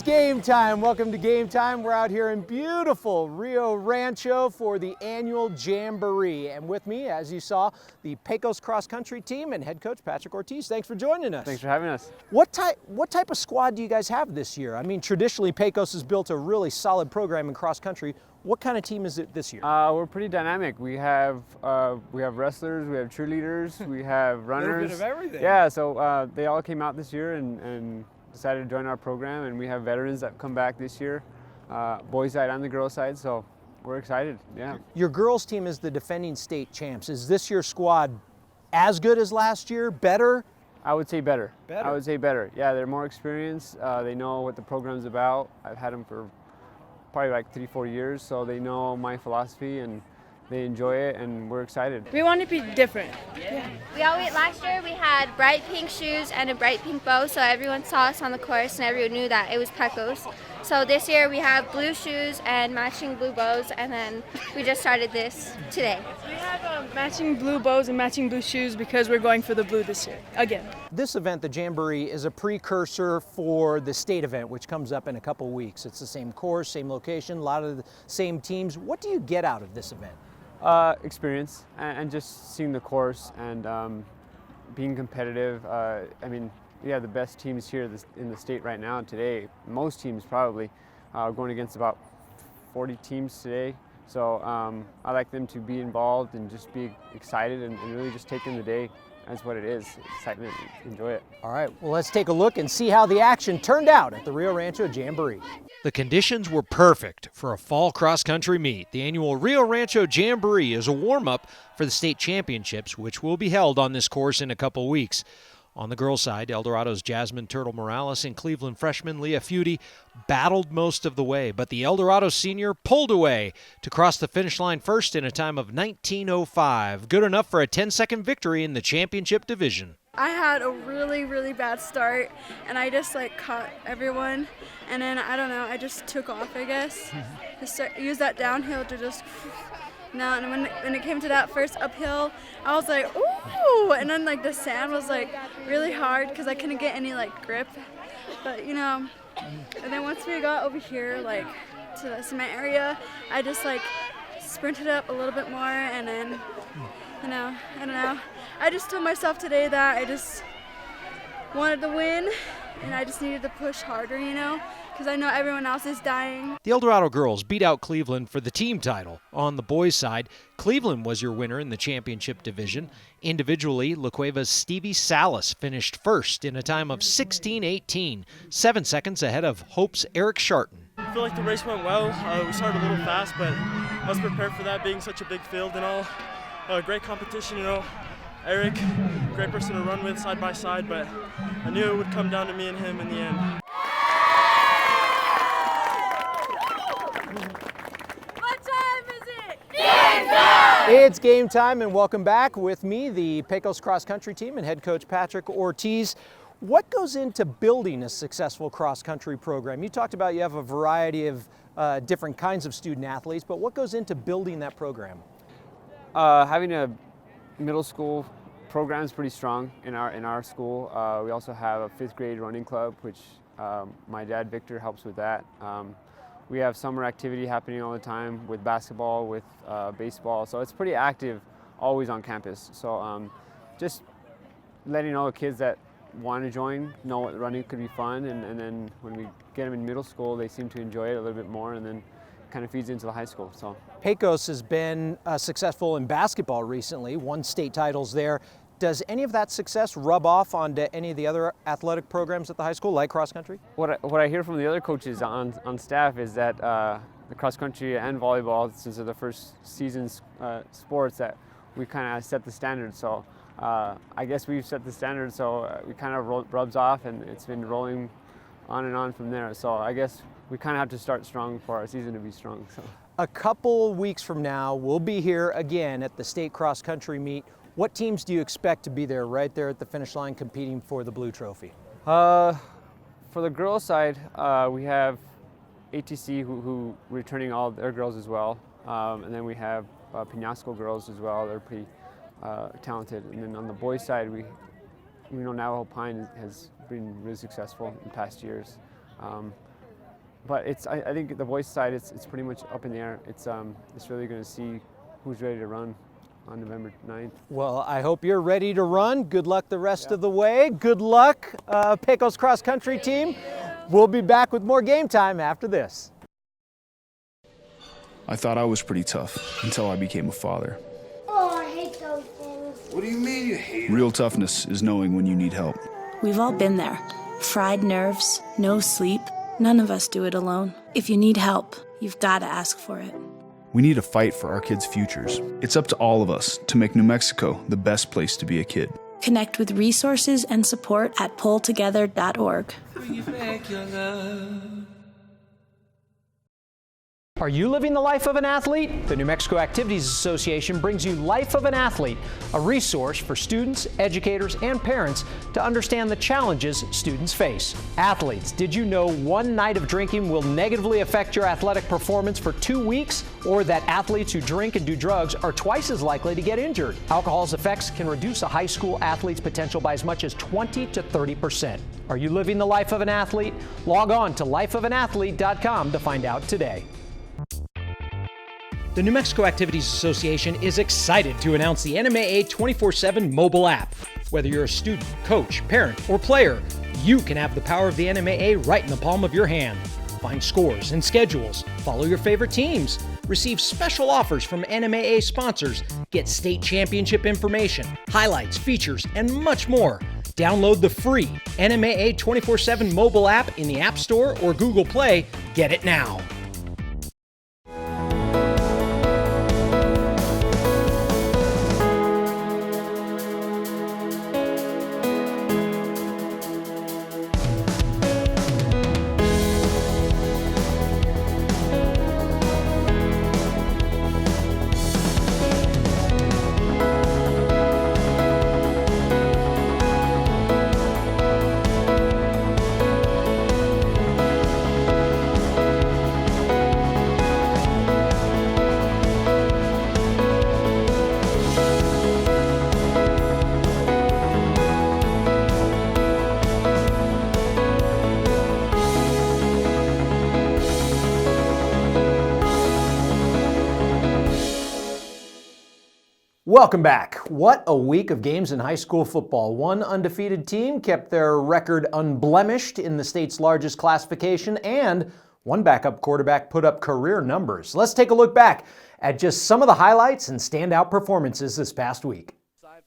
game time. Welcome to Game Time. We're out here in beautiful Rio Rancho for the annual Jamboree. And with me, as you saw, the Pecos cross country team and head coach Patrick Ortiz. Thanks for joining us. Thanks for having us. What type of squad do you guys have this year? I mean, traditionally Pecos has built a really solid program in cross country. What kind of team is it this year? We're pretty dynamic. We have wrestlers, we have cheerleaders, we have runners. A little bit of everything. Yeah, so they all came out this year and decided to join our program, and we have veterans that come back this year, boys side and the girls side, so we're excited, yeah. Your girls team is the defending state champs. Is this year's squad as good as last year, better? I would say better. Better? I would say better. Yeah, they're more experienced. They know what the program's about. I've had them for probably like 3-4 years, so they know my philosophy and they enjoy it, and we're excited. We want to be different. Yeah. Last year we had bright pink shoes and a bright pink bow, so everyone saw us on the course and everyone knew that it was Pecos. So this year we have blue shoes and matching blue bows, and then we just started this today. We have matching blue bows and matching blue shoes because we're going for the blue this year, again. This event, the Jamboree, is a precursor for the state event, which comes up in a couple weeks. It's the same course, same location, a lot of the same teams. What do you get out of this event? Experience and just seeing the course and being competitive. I mean, yeah, the best teams here in the state right now today, most teams probably, going against about 40 teams today. So I like them to be involved and just be excited and really just take in the day as what it is, excitement, enjoy it. All right, well, let's take a look and see how the action turned out at the Rio Rancho Jamboree. The conditions were perfect for a fall cross-country meet. The annual Rio Rancho Jamboree is a warm-up for the state championships, which will be held on this course in a couple weeks. On the girls' side, El Dorado's Jasmine Turtle Morales and Cleveland freshman Leah Feudy battled most of the way, but the El Dorado senior pulled away to cross the finish line first in a time of 19:05. Good enough for a 10-second victory in the championship division. I had a really bad start, and I just caught everyone, and then I don't know, I just took off, I guess. Use that downhill to just. No, and when it came to that first uphill, I was like, ooh! And then the sand was really hard because I couldn't get any grip. But and then once we got over here to the cement area, I just sprinted up a little bit more, and then I don't know. I just told myself today that I just wanted to win, and I just needed to push harder, because I know everyone else is dying. The El Dorado girls beat out Cleveland for the team title. On the boys' side, Cleveland was your winner in the championship division. Individually, La Cueva's Stevie Salas finished first in a time of 16:18, 7 seconds ahead of Hope's Eric Sharton. I feel like the race went well. We started a little fast, but I was prepared for that, being such a big field and all. Great competition, Eric, great person to run with side by side, but I knew it would come down to me and him in the end. It's game time, and welcome back. With me, the Pecos cross country team and head coach Patrick Ortiz. What goes into building a successful cross country program? You talked about you have a variety of different kinds of student athletes, but what goes into building that program? Having a middle school program is pretty strong in our school. We also have a 5th grade running club, which my dad Victor helps with that. We have summer activity happening all the time with basketball, with baseball, so it's pretty active always on campus. So just letting all the kids that want to join know what running could be fun, and then when we get them in middle school, they seem to enjoy it a little bit more, and then kind of feeds into the high school. So Pecos has been successful in basketball recently, won state titles there. Does any of that success rub off onto any of the other athletic programs at the high school, like cross country? What I hear from the other coaches on staff is that the cross country and volleyball, since they're the first season sports, that we kind of set the standard. So I guess we've set the standard, so we kind of rubs off, and it's been rolling on and on from there. So I guess we kind of have to start strong for our season to be strong. So a couple weeks from now, we'll be here again at the state cross country meet. What teams do you expect to be there right there at the finish line competing for the Blue Trophy? For the girls' side, we have ATC who returning all their girls as well. And then we have Peñasco girls as well. They're pretty talented. And then on the boys' side, we know Navajo Pine has been really successful in past years. but I think the boys side, it's pretty much up in the air. It's really going to see who's ready to run on November 9th. Well, I hope you're ready to run. Good luck the rest of the way. Good luck, Pecos cross country team. We'll be back with more game time after this. I thought I was pretty tough until I became a father. Oh, I hate those things. What do you mean you hate it? Real toughness is knowing when you need help. We've all been there. Fried nerves, no sleep. None of us do it alone. If you need help, you've got to ask for it. We need to fight for our kids' futures. It's up to all of us to make New Mexico the best place to be a kid. Connect with resources and support at pulltogether.org. Are you living the life of an athlete? The New Mexico Activities Association brings you Life of an Athlete, a resource for students, educators, and parents to understand the challenges students face. Athletes, did you know one night of drinking will negatively affect your athletic performance for 2 weeks? Or that athletes who drink and do drugs are twice as likely to get injured? Alcohol's effects can reduce a high school athlete's potential by as much as 20 to 30%. Are you living the life of an athlete? Log on to lifeofanathlete.com to find out today. The New Mexico Activities Association is excited to announce the NMAA 24/7 mobile app. Whether you're a student, coach, parent, or player, you can have the power of the NMAA right in the palm of your hand. Find scores and schedules, follow your favorite teams, receive special offers from NMAA sponsors, get state championship information, highlights, features, and much more. Download the free NMAA 24/7 mobile app in the App Store or Google Play. Get it now. Welcome back. What a week of games in high school football. One undefeated team kept their record unblemished in the state's largest classification, and one backup quarterback put up career numbers. Let's take a look back at just some of the highlights and standout performances this past week.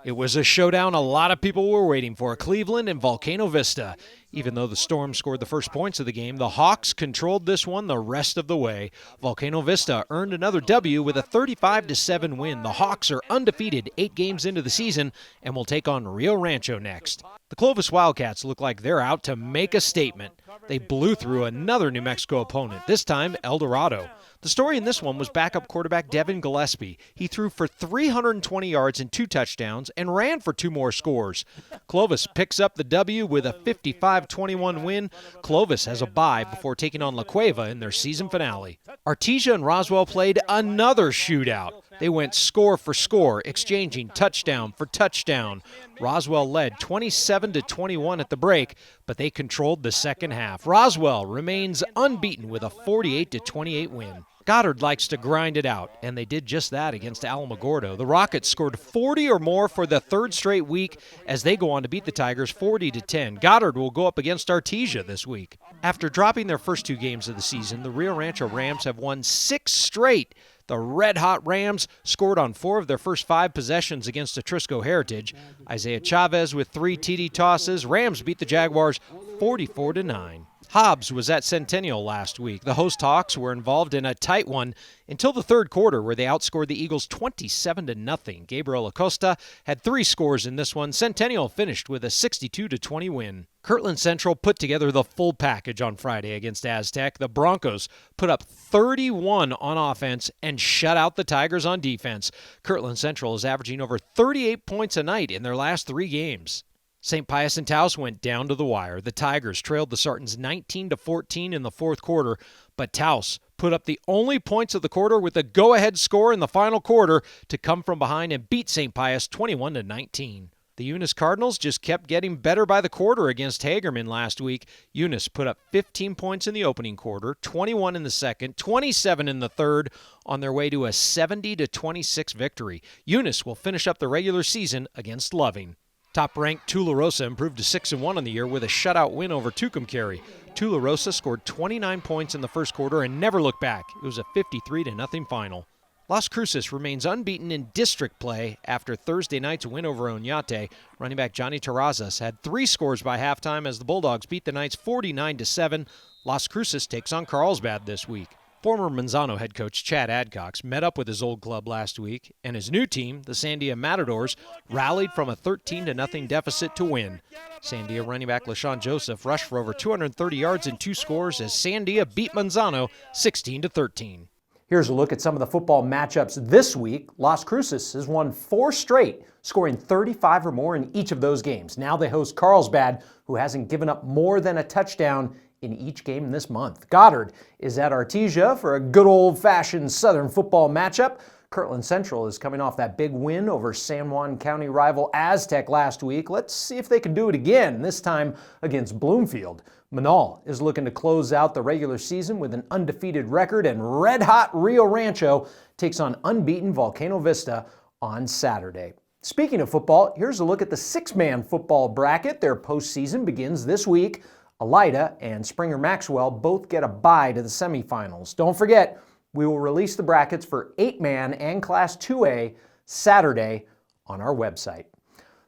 It was a showdown a lot of people were waiting for, Cleveland and Volcano Vista. Even though the Storm scored the first points of the game, the Hawks controlled this one the rest of the way. Volcano Vista earned another W with a 35-7 win. The Hawks are undefeated 8 games into the season and will take on Rio Rancho next. The Clovis Wildcats look like they're out to make a statement. They blew through another New Mexico opponent, this time El Dorado. The story in this one was backup quarterback Devin Gillespie. He threw for 320 yards and 2 touchdowns and ran for 2 more scores. Clovis picks up the W with a 55-21 win. Clovis has a bye before taking on La Cueva in their season finale. Artesia and Roswell played another shootout. They went score for score, exchanging touchdown for touchdown. Roswell led 27-21 at the break, but they controlled the second half. Roswell remains unbeaten with a 48-28 win. Goddard likes to grind it out, and they did just that against Alamogordo. The Rockets scored 40 or more for the 3rd straight week as they go on to beat the Tigers 40-10. Goddard will go up against Artesia this week. After dropping their first 2 games of the season, the Rio Rancho Rams have won 6 straight. The red-hot Rams scored on 4 of their first 5 possessions against Atrisco Heritage. Isaiah Chavez with 3 TD tosses. Rams beat the Jaguars 44-9. Hobbs was at Centennial last week. The host Hawks were involved in a tight one until the 3rd quarter, where they outscored the Eagles 27-0. Gabriel Acosta had 3 scores in this one. Centennial finished with a 62-20 win. Kirtland Central put together the full package on Friday against Aztec. The Broncos put up 31 on offense and shut out the Tigers on defense. Kirtland Central is averaging over 38 points a night in their last 3 games. St. Pius and Taos went down to the wire. The Tigers trailed the Sartans 19-14 in the 4th quarter, but Taos put up the only points of the quarter with a go-ahead score in the final quarter to come from behind and beat St. Pius 21-19. The Eunice Cardinals just kept getting better by the quarter against Hagerman last week. Eunice put up 15 points in the opening quarter, 21 in the second, 27 in the third, on their way to a 70-26 victory. Eunice will finish up the regular season against Loving. Top-ranked Tularosa improved to 6-1 on the year with a shutout win over Tucumcari. Tularosa scored 29 points in the first quarter and never looked back. It was a 53-0 final. Las Cruces remains unbeaten in district play after Thursday night's win over Oñate. Running back Johnny Terrazas had 3 scores by halftime as the Bulldogs beat the Knights 49-7. Las Cruces takes on Carlsbad this week. Former Manzano head coach Chad Adcox met up with his old club last week, and his new team, the Sandia Matadors, rallied from a 13-0 deficit to win. Sandia running back LaShawn Joseph rushed for over 230 yards and 2 scores as Sandia beat Manzano 16-13. Here's a look at some of the football matchups this week. Las Cruces has won 4 straight, scoring 35 or more in each of those games. Now they host Carlsbad, who hasn't given up more than a touchdown in each game this month. Goddard is at Artesia for a good old-fashioned Southern football matchup. Kirtland Central is coming off that big win over San Juan County rival Aztec last week. Let's see if they can do it again, this time against Bloomfield. Manal is looking to close out the regular season with an undefeated record, and red-hot Rio Rancho takes on unbeaten Volcano Vista on Saturday. Speaking of football, here's a look at the 6-man football bracket. Their postseason begins this week. Elida and Springer Maxwell both get a bye to the semifinals. Don't forget, we will release the brackets for 8-man and Class 2A Saturday on our website.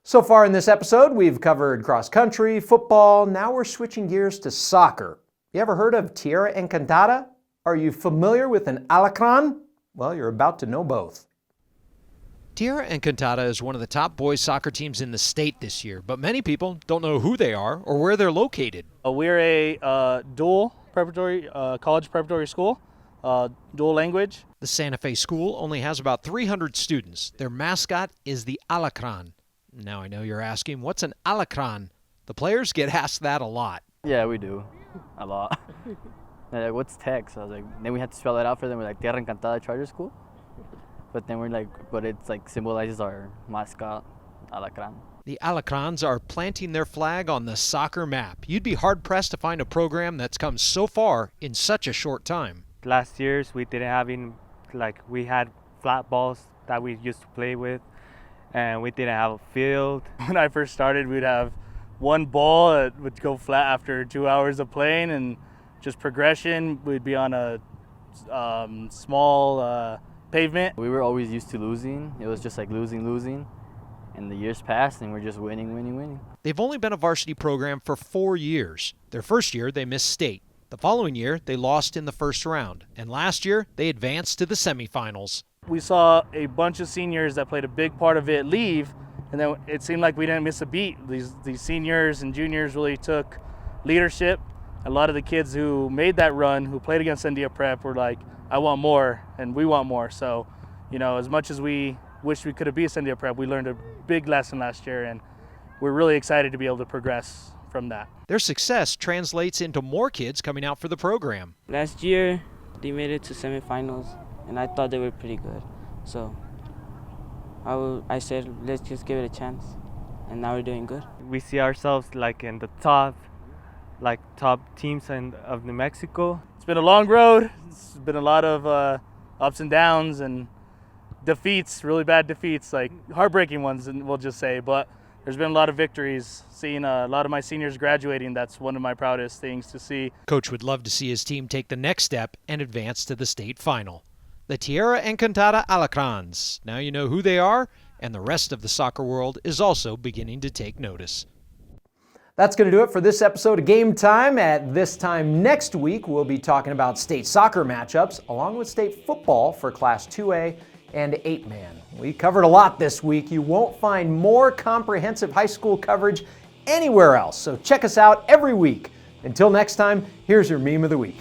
So far in this episode, we've covered cross country, football. Now we're switching gears to soccer. You ever heard of Tierra Encantada? Are you familiar with an alacrán? Well, you're about to know both. Tierra Encantada is one of the top boys soccer teams in the state this year, but many people don't know who they are or where they're located. We're a dual preparatory, college preparatory school, dual language. The Santa Fe school only has about 300 students. Their mascot is the alacrán. Now I know you're asking, what's an alacrán? The players get asked that a lot. Yeah, we do. A lot. They're like, what's text? I was like, then we had to spell it out for them. We're like, Tierra Encantada Charter School. But then we're like, but it's like symbolizes our mascot, alacrán. The alacráns are planting their flag on the soccer map. You'd be hard-pressed to find a program that's come so far in such a short time. Last years we didn't have we had flat balls that we used to play with, and we didn't have a field. When I first started, we'd have one ball that would go flat after 2 hours of playing, and just progression. We'd be on a small pavement. We were always used to losing. It was just like losing. And the years passed, and we're just winning. They've only been a varsity program for 4 years. Their first year, they missed state. The following year, they lost in the first round. And last year, they advanced to the semifinals. We saw a bunch of seniors that played a big part of it leave, and then it seemed like we didn't miss a beat. These seniors and juniors really took leadership. A lot of the kids who made that run, who played against Sandia Prep, were like, I want more, and we want more. So, as much as we wish we could have beat Sandia Prep, we learned a big lesson last year, and we're really excited to be able to progress from that. Their success translates into more kids coming out for the program. Last year, they made it to semifinals, and I thought they were pretty good. So I said, let's just give it a chance, and now we're doing good. We see ourselves in the top teams of New Mexico. It's been a long road. It's been a lot of ups and downs and defeats, really bad defeats, heartbreaking ones, we'll just say. But there's been a lot of victories. Seeing a lot of my seniors graduating, that's one of my proudest things to see. Coach would love to see his team take the next step and advance to the state final. The Tierra Encantada Alacrans. Now you know who they are, and the rest of the soccer world is also beginning to take notice. That's going to do it for this episode of Game Time. At this time next week, we'll be talking about state soccer matchups along with state football for Class 2A and 8-man. We covered a lot this week. You won't find more comprehensive high school coverage anywhere else, so check us out every week. Until next time, here's your meme of the week.